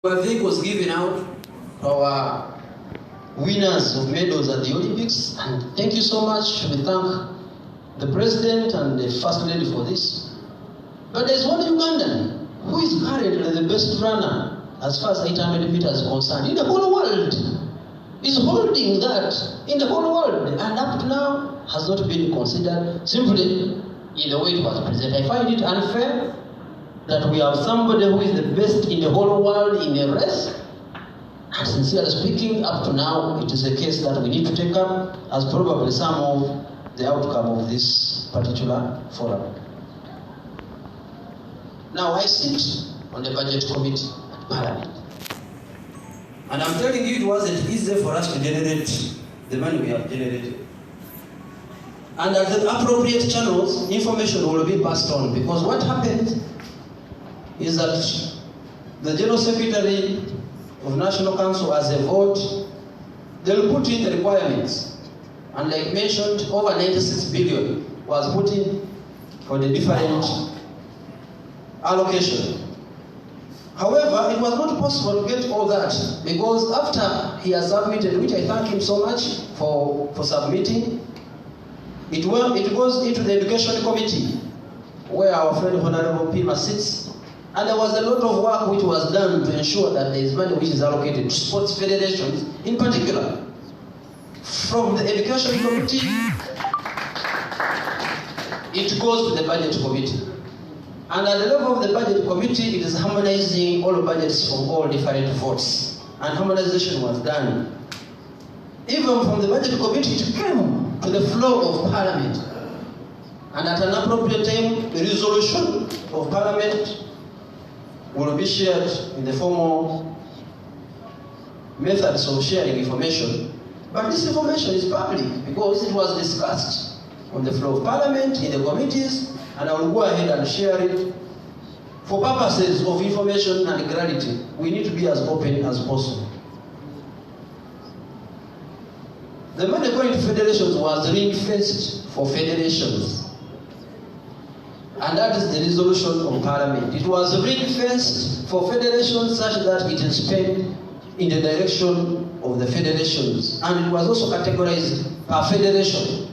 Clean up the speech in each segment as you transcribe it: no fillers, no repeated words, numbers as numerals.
Vehicles given out to our winners of medals at the Olympics, and thank you so much. We thank the President and the First Lady for this. But there's one Ugandan who is currently the best runner as far as 800 meters is concerned in the whole world. He's holding that in the whole world, and up to now has not been considered simply in the way it was presented. I find it unfair that we have somebody who is the best in the whole world in a race. And sincerely speaking, up to now, it is a case that we need to take up as probably some of the outcome of this particular forum. Now, I sit on the budget committee at Parliament. And I'm telling you, it wasn't easy for us to generate the money we have generated. And at the appropriate channels, information will be passed on, because what happened is that the General Secretary of National Council, as a vote, they'll put in the requirements. And like mentioned, over 96 billion was put in for the different allocation. However, it was not possible to get all that, because after he has submitted, which I thank him so much for submitting, it goes into the Education Committee, where our friend Honorable Pima sits. And there was a lot of work which was done to ensure that there is money which is allocated to sports federations in particular. From the Education Committee, it goes to the Budget Committee. And at the level of the Budget Committee, it is harmonizing all budgets from all different votes. And harmonization was done. Even from the Budget Committee, it came to the floor of Parliament. And at an appropriate time, the resolution of Parliament will be shared in the formal methods of sharing information. But this information is public because it was discussed on the floor of Parliament, in the committees, and I will go ahead and share it. For purposes of information and clarity, we need to be as open as possible. The money going to federations was ring-fenced for federations. And that is the resolution of Parliament. It was ring-fenced for federations such that it is spent in the direction of the federations. And it was also categorized per federation,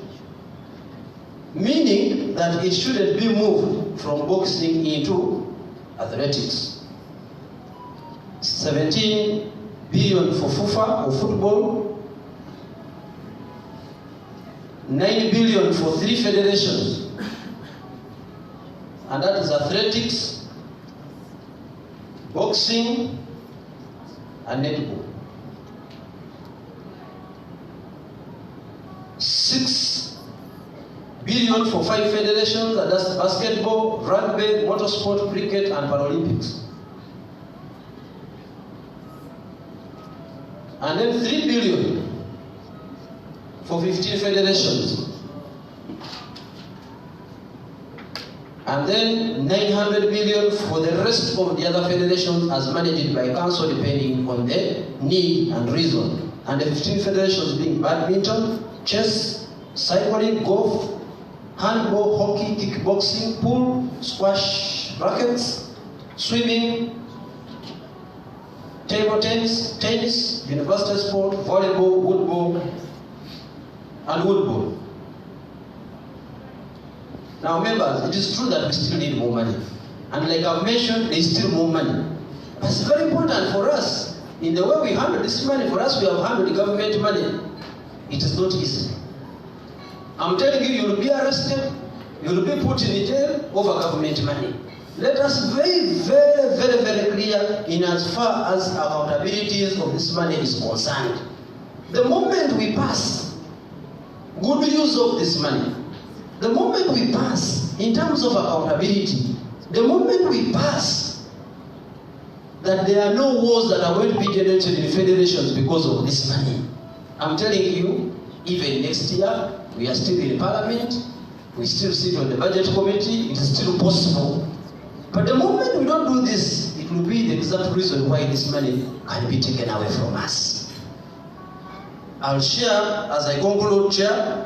meaning that it shouldn't be moved from boxing into athletics. 17 billion for FUFA, or football, 9 billion for 3 federations. And that is athletics, boxing, and netball. 6 billion for 5 federations, and that's basketball, rugby, motorsport, cricket, and Paralympics. And then 3 billion for 15 federations. And then 900 million for the rest of the other federations as managed by council depending on the need and reason. And the 15 federations being badminton, chess, cycling, golf, handball, hockey, kickboxing, pool, squash, rackets, swimming, table tennis, university sport, volleyball, woodball, and woodball. Now members, it is true that we still need more money. And like I've mentioned, there is still more money. But it's very important for us, in the way we handle this money, for us we have handled government money. It is not easy. I'm telling you, you will be arrested, you will be put in jail over government money. Let us be very clear in as far as accountabilities of this money is concerned. The moment we pass good use of this money, the moment we pass in terms of accountability, the moment we pass that there are no wars that are going to be generated in federations because of this money, I'm telling you, even next year, we are still in Parliament, we still sit on the Budget Committee, it is still possible. But the moment we don't do this, it will be the exact reason why this money can be taken away from us. I'll share, as I conclude, Chair,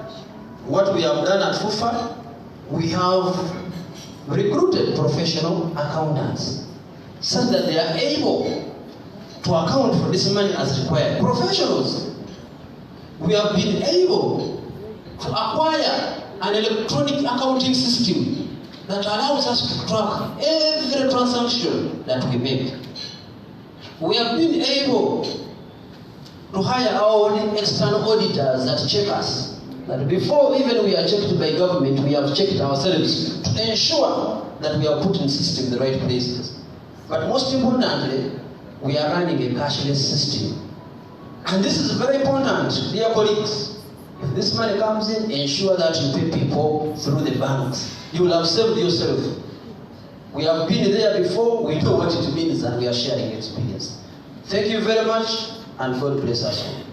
what we have done at FUFA. We have recruited professional accountants such that they are able to account for this money as required. Professionals, we have been able to acquire an electronic accounting system that allows us to track every transaction that we make. We have been able to hire our own external auditors that check us. That before even we are checked by government, we have checked ourselves to ensure that we are put in system in the right places. But most importantly, we are running a cashless system. And this is very important, dear colleagues. If this money comes in, ensure that you pay people through the banks. You will have saved yourself. We have been there before, we know what it means, and we are sharing experience. Thank you very much, and God bless us all.